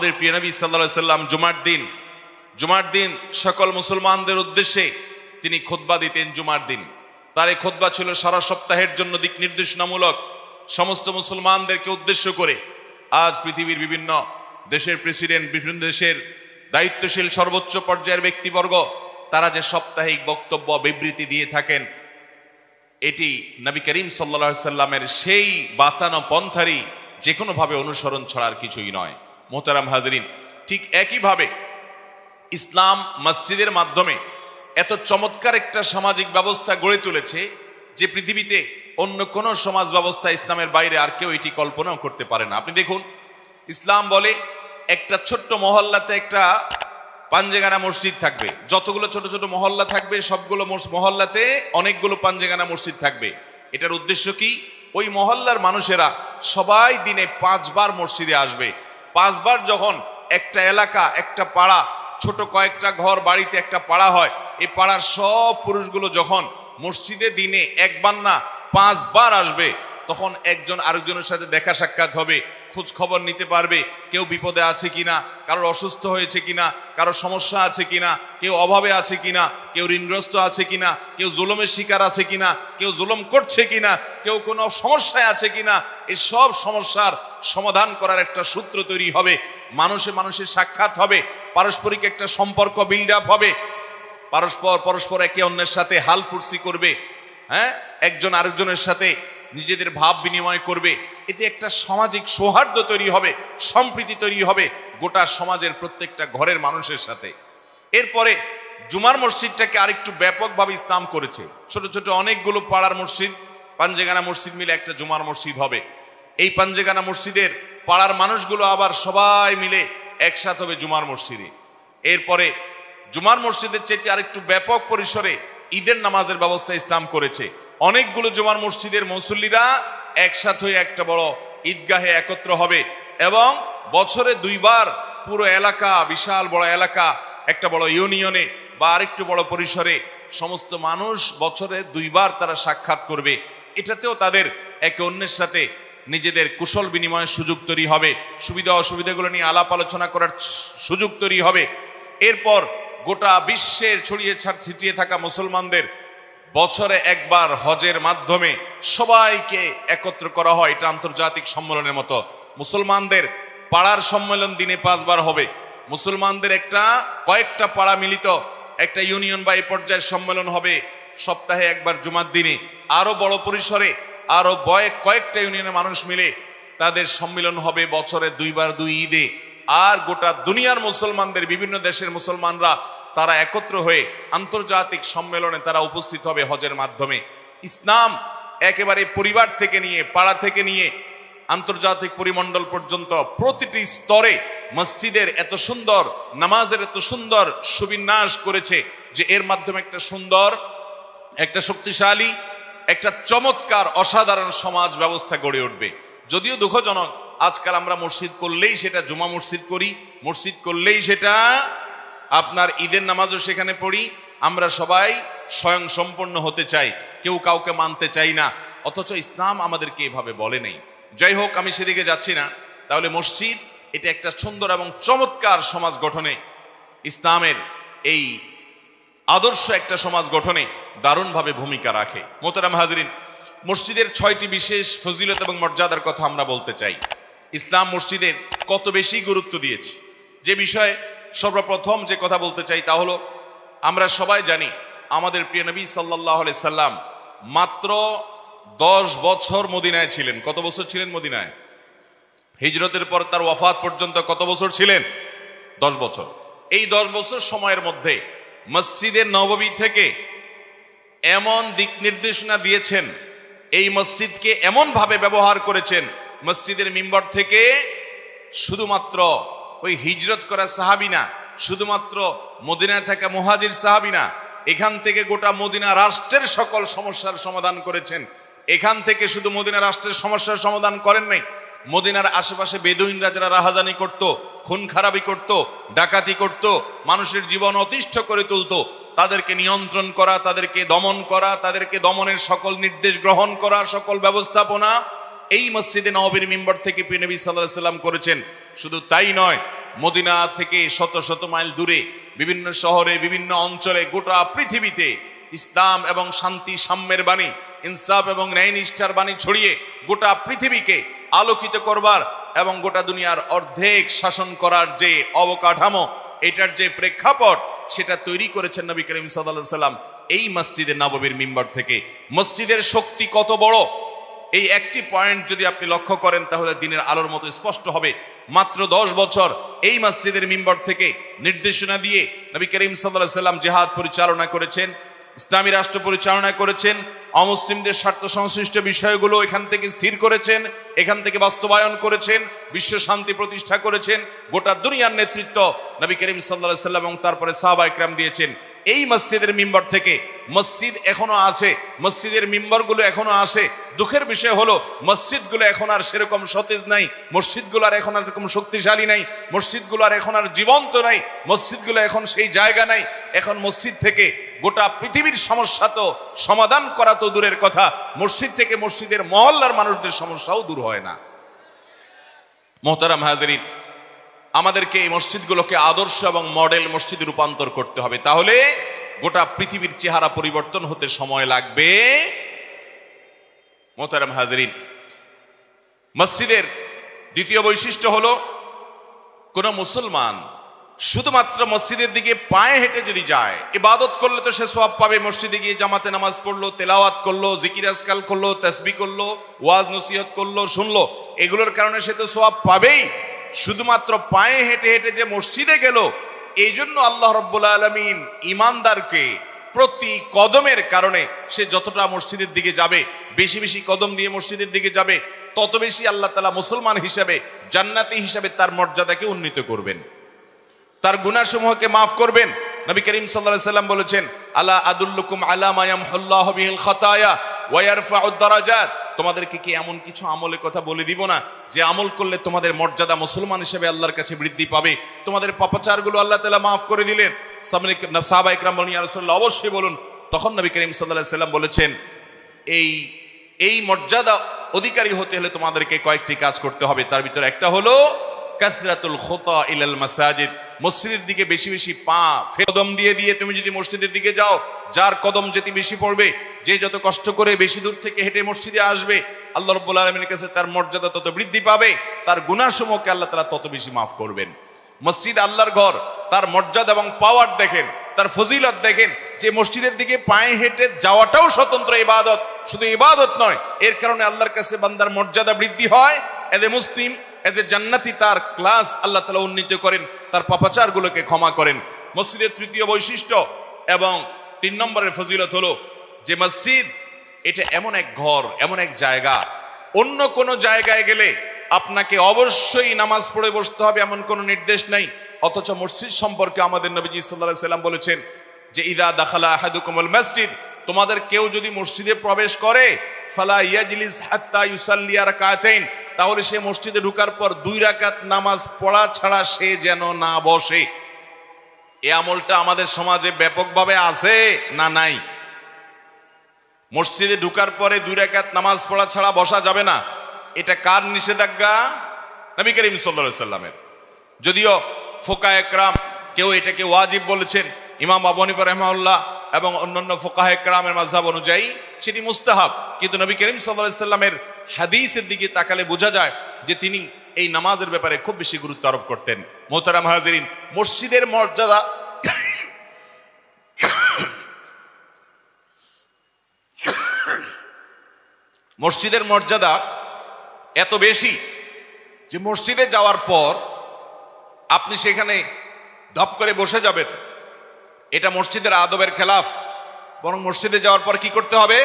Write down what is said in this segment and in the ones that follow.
আমাদের প্রিয় নবী সাল্লাল্লাহু আলাইহি সাল্লাম জুমার দিন সকল মুসলমানদের উদ্দেশ্যে তিনি খুতবা দিতেন। জুমার দিন তার এই খুতবা ছিল সারা সপ্তাহের জন্য দিক নির্দেশনামূলক। সমস্ত মুসলমানদেরকে উদ্দেশ্য করে আজ পৃথিবীর বিভিন্ন দেশের প্রেসিডেন্ট, বিভিন্ন দেশের দায়িত্বশীল সর্বোচ্চ পর্যায়ের ব্যক্তিবর্গ তারা যে সাপ্তাহিক বক্তব্য বিবৃতি দিয়ে থাকেন, এটি নবী করিম সাল্লাল্লাহু আলাইহি সাল্লামের সেই বাতানো পন্থারই যে কোনোভাবে অনুসরণ ছাড়ার কিছুই নয়। মোহতারাম হাজরিন, ঠিক একইভাবে ইসলাম মসজিদের মাধ্যমে এত চমৎকার একটা সামাজিক ব্যবস্থা গড়ে তুলেছে যে পৃথিবীতে অন্য কোনো সমাজ ব্যবস্থা ইসলামের বাইরে আর কেউ এটি কল্পনাও করতে পারে না। আপনি দেখুন, ইসলাম বলে একটা ছোট্ট মহল্লাতে একটা পাঞ্জেগানা মসজিদ থাকবে। যতগুলো ছোট ছোট মহল্লা থাকবে সবগুলো মহল্লাতে অনেকগুলো পাঞ্জেগানা মসজিদ থাকবে। এটার উদ্দেশ্য কি? ওই মহল্লার মানুষেরা সবাই দিনে 5 বার মসজিদে আসবে। 5 বার যখন একটা এলাকা, একটা পাড়া, ছোট কয়েকটা ঘর বাড়িতে একটা পাড়া হয়, এই পাড়ার সব পুরুষগুলো যখন মসজিদে দিনে 1 বার না 5 বার আসবে, তখন একজন আরেকজনের সাথে দেখা সাক্ষাৎ হবে, খোঁজ খবর নিতে পারবে, কেউ বিপদে আছে কিনা, কারোর অসুস্থ হয়েছে কিনা, কারোর সমস্যা আছে কিনা, কেউ অভাবে আছে কিনা, কেউ ঋণগ্রস্ত আছে কিনা, কেউ জুলুমের শিকার আছে কিনা, কেউ জুলুম করছে কিনা, কেউ কোনো সমস্যায় আছে কিনা। এই সব সমস্যার সমাধান করার একটা সূত্র তৈরি হবে, মানুষের সাক্ষাৎ হবে, পারস্পরিক একটা সম্পর্ক বিল্ড আপ হবে, পরস্পর একে অন্যের সাথে হাল ফুর্সি করবে, একজন আরেকজনের সাথে নিজেদের ভাব বিনিময় করবে। এতে একটা সামাজিক সৌহার্দ্য তৈরি হবে, সম্প্রীতি তৈরি হবে গোটা সমাজের প্রত্যেকটা ঘরের মানুষের সাথে। এরপরে জুমার মসজিদটাকে আরেকটু ব্যাপকভাবে ইসলাম করেছে। ছোট ছোট অনেকগুলো পাড়ার মসজিদ, পাঞ্জেগানা মসজিদ মিলে একটা জুমার মসজিদ হবে। এই পাঞ্জেগানা মসজিদের পাড়ার মানুষগুলো আবার সবাই মিলে একসাথে হবে জুমার মসজিদে। এরপরে জুমার মসজিদের চেয়ে আরেকটু ব্যাপক পরিসরে ঈদের নামাজের ব্যবস্থা ইসলাম করেছে। অনেকগুলো জুমার মসজিদের মুসল্লিরা একসাথে হয়ে একটা বড় ঈদগাহে একত্র হবে এবং বছরে 2 বার পুরো এলাকা, বিশাল বড় এলাকা, একটা বড় ইউনিয়নে বা আরেকটু বড় পরিসরে সমস্ত মানুষ বছরে 2 বার তারা সাক্ষাৎ করবে। এটাতেও তাদের একে অন্যের সাথে নিজেদের কুশল বিনিময়ের সুযোগ তৈরি হবে, সুবিধা অসুবিধাগুলো নিয়ে আলাপ আলোচনা করার সুযোগ তৈরি হবে। এরপর গোটা বিশ্বের ছিটিয়ে থাকা মুসলমানদের বছরে 1 বার হজের মাধ্যমে সবাইকে একত্র করা হয়। এটা আন্তর্জাতিক সম্মেলনের মতো। মুসলমানদের পাড়ার সম্মেলন দিনে 5 বার হবে। মুসলমানদের কয়েকটা পাড়া মিলিত একটা ইউনিয়ন বা এই পর্যায়ের সম্মেলন হবে সপ্তাহে 1 বার জুমার দিনে। আরো বড় পরিসরে আরো কয়েকটা ইউনিয়নের মানুষ মিলে তাদের সম্মেলন হবে বছরে 2 বার 2 ঈদে। আর গোটা দুনিয়ার মুসলমানদের, বিভিন্ন দেশের মুসলমানরা তারা একত্র হয়ে আন্তর্জাতিক সম্মেলনে তারা উপস্থিত হবে হজের মাধ্যমে। ইসলাম একেবারে পরিবার থেকে নিয়ে, পাড়া থেকে নিয়ে আন্তর্জাতিক পরিমণ্ডল পর্যন্ত প্রতিটি স্তরে মসজিদের এত সুন্দর, নামাজের এত সুন্দর সুবিন্যাস করেছে যে এর মাধ্যমে একটা সুন্দর, একটা শক্তিশালী, একটা চমৎকার অসাধারণ সমাজ ব্যবস্থা গড়ে উঠবে। যদিও দুঃখজনক, আজকাল আমরা মসজিদ করলেই সেটা জুমা মসজিদ করি, মসজিদ করলেই সেটা আপনার ঈদের নামাজও সেখানে পড়ি। আমরা সবাই স্বয়ং সম্পন্ন হতে চাই, কেউ কাউকে মানতে চাই না, অথচ ইসলাম আমাদেরকে এভাবে বলে নেই। যাই হোক, আমি সেদিকে যাচ্ছি না। তাহলে মসজিদ এটা একটা সুন্দর এবং চমৎকার সমাজ গঠনে, ইসলামের এই আদর্শ একটা সমাজ গঠনে দারুণভাবে ভূমিকা রাখে। মোহতারাম হাজরিন, মসজিদের 6টি বিশেষ ফজিলত এবং মর্যাদার কথা আমরা বলতে চাই। ইসলাম মসজিদের কত বেশি গুরুত্ব দিয়েছে, যে বিষয়ে সর্বপ্রথম যে কথা বলতে চাই তা হলো, আমরা সবাই জানি আমাদের প্রিয় নবী সাল্লাল্লাহু আলাইহি সাল্লাম মাত্র 10 বছর মদিনায় ছিলেন। কত বছর ছিলেন মদিনায়? হিজরতের পর তার ওয়াফাত পর্যন্ত কত বছর ছিলেন? 10 বছর। এই 10 বছর সময়ের মধ্যে মসজিদে নববী থেকে এমন দিক নির্দেশনা দিয়েছেন, এই মসজিদকে এমন ভাবে ব্যবহার করেছেন, মসজিদের মিম্বর থেকে শুধুমাত্র ওই হিজরত করা সাহাবী না, শুধুমাত্র মদিনায় থাকা মুহাজির সাহাবী না, এখান থেকে গোটা মদিনা রাষ্ট্রের সকল সমস্যার সমাধান করেছেন। এখান থেকে শুধু মদিনা রাষ্ট্রের সমস্যার সমাধান করেন নাই, মদিনার আশেপাশে বেদুইনরা যারা রাহাজানি করত, খুন খারাপি করত, ডাকাতি করত, মানুষের জীবন অতিষ্ঠ করে তুলতো, তাদেরকে নিয়ন্ত্রণ করা, তাদেরকে দমন করা, তাদেরকে দমনের সকল নির্দেশ গ্রহণ করা, সকল ব্যবস্থাপনা এই মসজিদে নববীর মিম্বর থেকে প্রিয় নবী সাল্লাল্লাহু আলাইহি সাল্লাম করেছেন। শুধু তাই নয়, মদিনা থেকে শত শত মাইল দূরে বিভিন্ন শহরে বিভিন্ন অঞ্চলে গোটা পৃথিবীতে ইসলাম এবং শান্তি সাম্যের বাণী, ইনসাফ এবং ন্যায় নিষ্ঠার বাণী ছড়িয়ে গোটা পৃথিবীকে আলোকিত করবার এবং গোটা দুনিয়ার অর্ধেক শাসন করার যে অবকাঠামো, এটার যে প্রেক্ষাপট, সেটা তৈরি করেছেন নবী করিম সাল্লাল্লাহু আলাইহি ওয়াসাল্লাম এই মসজিদে নববীর মিম্বার থেকে। মসজিদের শক্তি কত বড়, এই একটি পয়েন্ট যদি আপনি লক্ষ্য করেন তাহলে দিনের আলোর মতো স্পষ্ট হবে। মাত্র 10 বছর এই মসজিদের মিম্বার থেকে নির্দেশনা দিয়ে নবী করিম সাল্লাল্লাহু আলাইহি ওয়াসাল্লাম জিহাদ পরিচালনা করেছেন, ইসলামী রাষ্ট্র পরিচালনা করেছেন, অমুসলিমদের স্বার্থ সংশ্লিষ্ট বিষয়গুলো এখান থেকে স্থির করেছেন, এখান থেকে বাস্তবায়ন করেছেন, বিশ্ব শান্তি প্রতিষ্ঠা করেছেন। গোটা দুনিয়ার নেতৃত্ব নবী করিম সাল্লাল্লাহু আলাইহি ওয়াসাল্লাম এবং তারপরে সাহাবা ইকরাম দিয়েছেন। এই মসজিদের মিম্বার থেকে মসজিদ এখনো আছে, মসজিদের মিম্বরগুলো এখনো আসে। দুঃখের বিষয় হলো মসজিদগুলো এখন আর সেরকম সতেজ নাই, মসজিদগুলো আর এখন আর এরকম শক্তিশালী নাই, মসজিদগুলো আর এখন আর জীবন্ত নাই, মসজিদগুলো এখন সেই জায়গা নাই। এখন মসজিদ থেকে গোটা পৃথিবীর সমস্যা তো সমাধান করা তো দূরের কথা, মসজিদ থেকে মসজিদের মহল্লার মানুষদের সমস্যাও দূর হয় না। মোহতারাম হাজিরিন, আমাদেরকে এই মসজিদগুলোকে আদর্শ এবং মডেল মসজিদে রূপান্তর করতে হবে। তাহলে গোটা পৃথিবীর চেহারা পরিবর্তন হতে সময় লাগবে। মোহতারাম হাজিরিন, মসজিদের দ্বিতীয় বৈশিষ্ট্য হলো কোন মুসলমান শুধুমাত্র মসজিদের দিকে পায়ে হেঁটে যদি যায়, ইবাদত করলে তো সে সওয়াব পাবে। মসজিদে গিয়ে জামাতে নামাজ পড়লো, তেলাওয়াত করলো, জিকির আজকাল করলো, তাসবিহ করলো, ওয়াজ নসিহত করলো, শুনলো, এগুলোর কারণে সে তো সওয়াব পাবেই। শুধুমাত্র পায়ে হেঁটে হেঁটে যে মসজিদে গেল, এই জন্য আল্লাহ রাব্বুল আলামিন ঈমানদারকে প্রতি কদমের কারণে সে যতটা মসজিদের দিকে যাবে, বেশি বেশি কদম দিয়ে মসজিদের দিকে যাবে, তত বেশি আল্লাহ তাআলা মুসলমান হিসাবে, জান্নাতি হিসাবে তার মর্যাদাকে উন্নীত করবেন, তার গুনাহসমূহকে মাফ করবেন। নবী করিম সাল্লাল্লাহু আলাইহি ওয়াসাল্লাম বলেছেন, আলা আদুল্লুকুম আলা মা ইয়ামহুল্লাহু বিহিল খাতায়া ওয়া ইয়ারফাউদ দারাজাত। তোমাদেরকে কি এমন কিছু আমলের কথা বলে দিব না যে আমল করলে তোমাদের মর্যাদা মুসলমান হিসেবে আল্লাহর কাছে বৃদ্ধি পাবে, তোমাদের পাপাচারগুলো আল্লাহ তাআলা মাফ করে দিলেন। সাহাবা ইকরাম বলেন, ইয়া রাসূলুল্লাহ, অবশ্যই বলুন। তখন নবী করিম সাল্লাল্লাহু আলাইহি ওয়াসাল্লাম বলেছেন, এই মর্যাদা অধিকারী হতে হলে তোমাদেরকে কয়েকটি কাজ করতে হবে। তার ভিতরে একটা হলো কাসরাতুল খুতা ইলাল মাসাজিদ, মসজিদের দিকে বেশি বেশি পা কদম দিয়ে দিয়ে তুমি যদি মসজিদের দিকে যাও, যার কদম যেতে বেশি পড়বে, যে যত কষ্ট করে বেশি দূর থেকে হেঁটে মসজিদে আসবে, আল্লাহ রাব্বুল আলামিনের কাছে তার মর্যাদা তত বৃদ্ধি পাবে, তার গুনাহসমূহকে আল্লাহ তাআলা তত বেশি মাফ করবেন। মসজিদ আল্লাহর ঘর, তার মর্যাদা এবং পাওয়ার দেখেন, তার ফজিলত দেখেন। যে মসজিদের দিকে পায়ে হেঁটে যাওয়াটাও স্বতন্ত্র ইবাদত, শুধু ইবাদত নয়, এর কারণে আল্লাহর কাছে বান্দার মর্যাদা বৃদ্ধি হয়। As a Muslim, as a জান্নাতি, তার ক্লাস আল্লাহ তাআলা উন্নীত করেন, তার পাপাচারগুলোকে ক্ষমা করেন। মসজিদের তৃতীয় বৈশিষ্ট্য এবং 3 নম্বরের ফজিলত হলো যে মসজিদ এটা এমন এক ঘর, এমন এক জায়গা, অন্য কোন জায়গায় গেলে আপনাকে অবশ্যই নামাজ পড়ে বসতে হবে এমন কোনো নির্দেশ নাই। অথচ মসজিদ সম্পর্কে আমাদের নবীজি সাল্লাল্লাহু আলাইহি সাল্লাম বলেছেন যে ইদা দাখালা আহাদুকুমুল মসজিদ, তোমাদের কেউ যদি মসজিদে প্রবেশ করে, ফালা ইয়াজলিস হাত্তা ইউসাল্লি রাকাতাইন, তাহলে সে মসজিদে ঢোকার পর 2 রাকাত নামাজ পড়া ছাড়া সে যেন না বসে। এই আমলটা আমাদের সমাজে ব্যাপকভাবে আছে না নাই? মসজিদে ঢোকার পরে 2 রাকাত নামাজ পড়া ছাড়া বসা যাবে না, এটা কার নিষেধাজ্ঞা? নবী করিম সাল্লাল্লাহু আলাইহি সাল্লামের। যদিও ফুকাহে কেরাম কেউ এটাকে ওয়াজিব বলেছেন, ইমাম আবু হানিফা রাহিমাহুল্লাহ এবং অন্যান্য ফুকাহে কেরামের মাযহাব অনুযায়ী সেটি মুস্তাহাব, কিন্তু নবী করিম সাল্লাল্লাহু আলাইহি সাল্লামের হাদিসের দিকে তাকালে বোঝা যায় যে তিনি এই নামাজের ব্যাপারে খুব বেশি গুরুত্ব আরোপ করতেন। মোহতারাম হাজিরিন, মসজিদের মর্যাদা মসজিদের মর্যাদা এত বেশি যে মসজিদে যাওয়ার পর আপনি সেখানে ধপ করে বসে যাবেন, এটা মসজিদের আদবের খেলাফ। বরং মসজিদে যাওয়ার পর কি করতে হবে?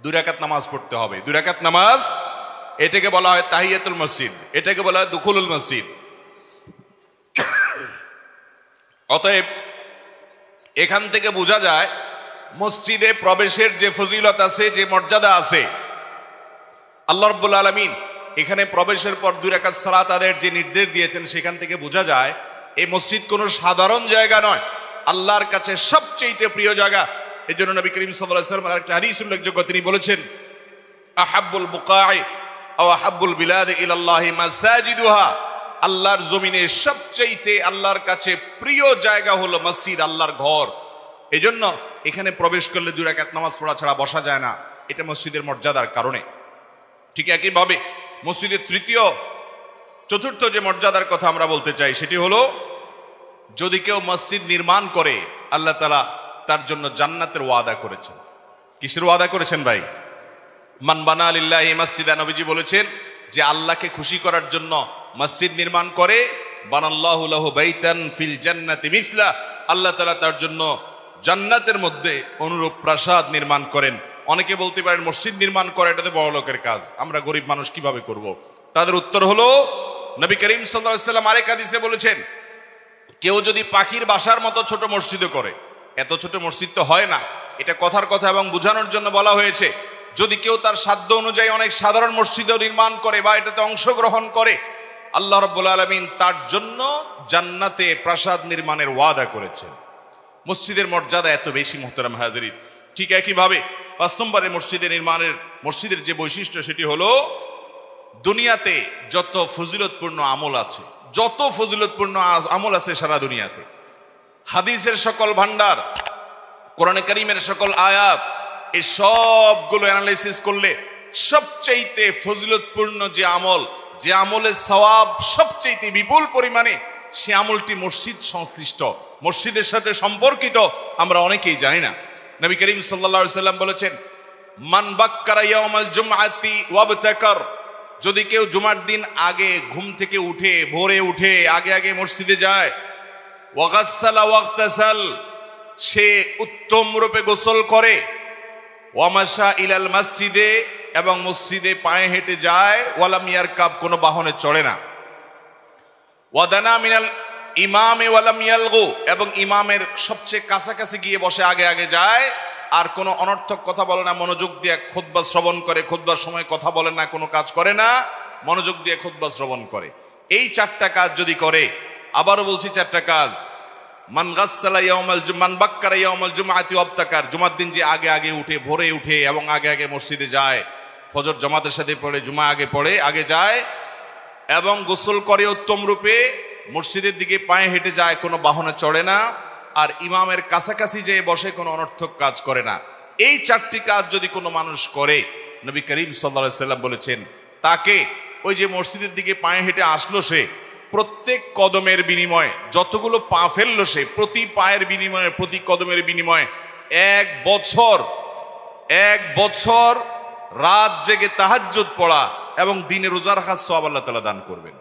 2 রাকাত নামাজ পড়তে হবে। 2 রাকাত নামাজ, এটাকে বলা হয় তাহিয়াতুল মসজিদ, এটাকে বলা হয় দুখুলুল মসজিদ। অতএব এখান থেকে বোঝা যায় মসজিদে প্রবেশের যে ফজিলত আছে, যে মর্যাদা আছে, আল্লাহ রাব্বুল আলামিন এখানে প্রবেশের পর 2 রাকাত সালাত আদায়ের যে নির্দেশ দিয়েছেন, সেখান থেকে বোঝা যায় এই মসজিদ কোনো সাধারণ জায়গা নয়, আল্লাহর কাছে সবচেয়ে প্রিয় জায়গা। এই জন্য নবী করিম সাল্লাল্লাহু আলাইহি ওয়াসাল্লাম একটা হাদিস উল্লেখযোগ্য, তিনি বলেছেন, আহাব্বুল বুকাই আও আহাব্বুল বিলাদ ইলাল্লাহি মাসাজিদুহা, আল্লাহর জমিনে সবচাইতে আল্লাহর কাছে প্রিয় জায়গা হলো মসজিদ, আল্লাহর ঘর। এজন্য এখানে প্রবেশ করলে 2 রাকাত নামাজ পড়া ছাড়া বসা যায় না, এটা মসজিদের মর্যাদার কারণে। ঠিক একইভাবে মসজিদের চতুর্থ যে মর্যাদার কথা আমরা বলতে চাই সেটি হলো, যদি কেউ মসজিদ নির্মাণ করে আল্লাহ তাআলা তার জন্য জান্নাতের ওয়াদা করেছেন। কিসের ওয়াদা করেছেন ভাই? মান বানা লিল্লাহি মাসজিদা, নবীজি বলেছেন যে আল্লাহকে খুশি করার জন্য মসজিদ নির্মাণ করে, বানাল্লাহু লাহু বাইতান ফিল জান্নাতি মিসলা, আল্লাহ তাআলা তার জন্য জান্নাতের মধ্যে অনুরূপ প্রাসাদ নির্মাণ করেন। অনেকে বলতে পারেন মসজিদ নির্মাণ করা এটা তো বড় লোকের কাজ, আমরা গরিব মানুষ কিভাবে করব? তাদের উত্তর হলো, নবী করিম সাল্লাল্লাহু আলাইহি ওয়াসাল্লাম আরেক হাদিসে বলেছেন, কেউ যদি পাখির বাসার মতো ছোট মসজিদও করে, এত ছোট মসজিদ তো হয় না, এটা কথার কথা এবং বোঝানোর জন্য বলা হয়েছে, যদি কেউ তার সাধ্য অনুযায়ী অনেক সাধারণ মসজিদও নির্মাণ করে বা এটাতে অংশগ্রহণ করে, আল্লাহ রাব্বুল আলামিন তার জন্য জান্নাতে প্রাসাদ নির্মাণের ওয়াদা করেছেন। মসজিদের মর্যাদা এত বেশি মুহতারাম হাজিরিন। ঠিক একইভাবে 5 নম্বরে মসজিদের যে বৈশিষ্ট্য সেটি হলো, দুনিয়াতে যত ফজিলতপূর্ণ আমল আছে, আমল আছে সারা দুনিয়াতে, হাদিসের সকল ভান্ডার, কোরআনে কারীমের সকল আয়াত, এই সবগুলো অ্যানালাইসিস করলে সবচাইতে ফজিলতপূর্ণ যে আমলের সওয়াব সবচাইতে বিপুল পরিমাণে, সে আমলটি মসজিদ সংশ্লিষ্ট, মসজিদের সাথে সম্পর্কিত, আমরা অনেকেই জানি না। নবী করিম সাল্লাল্লাহু আলাইহি সাল্লাম বলেছেন, মান বাক্কারা ইয়াউমাল জুমআতি ওয়াবতাকার, যদি কেউ জুমার দিন আগে ঘুম থেকে উঠে, ভোরে উঠে আগে মসজিদে যায়, ওয়াগাসসালা ওয়াগতাসাল, সে উত্তম রূপে গোসল করে, ওয়ামাশা ইলাল মসজিদে, এবং মসজিদে পায়ে হেঁটে যায়, ওয়ালাম ইয়ারকাব, কোনো বাহনে চড়ে না, ওয়াদানা মিনাল ইমামে ওয়ালাম ইয়ালগু, এবং ইমামের সবচেয়ে কাছাকাছি গিয়ে বসে আগে যায়, আর কোনো অনর্থক কথা বলে না, মনোযোগ দিয়ে খুতবা শ্রবণ করে, খুতবার সময় কথা বলে না, কোনো কাজ করে না, মনোযোগ দিয়ে খুতবা শ্রবণ করে। এই 4টা কাজ যদি করে, আবারও বলছি 4টা কাজ, মান বাক্কারা ইয়াউমাল জুমআতি ওয়াবতাকার, জুমার দিন যে আগে উঠে, ভোরে উঠে এবং আগে মসজিদে যায়, ফজর জামাতের সাথে পড়ে, জুমা আগে যায়, এবং গোসল করে উত্তম রূপে, মসজিদের দিকে পায়ে হেঁটে যায়, কোনো বাহনে চড়ে না, আর ইমামের কাছাকাছি যেয়ে বসে, কোনো অনর্থক কাজ করে না, এই 4টি কাজ যদি কোনো মানুষ করে, নবী করিম সাল্লাল্লাহু আলাইহি সাল্লাম বলেছেন, তাকে ওই যে মসজিদের দিকে পায়ে হেঁটে আসলো, সে প্রত্যেক কদমের বিনিময়ে, যতগুলো পা ফেললো সে, প্রতি পায়ের বিনিময়ে, প্রতি কদমের বিনিময়ে 1 বছর রাত জেগে তাহাজ্জুদ পড়া এবং দিনে রোজা রাখার সওয়াব আল্লাহ তাআলা দান করবেন।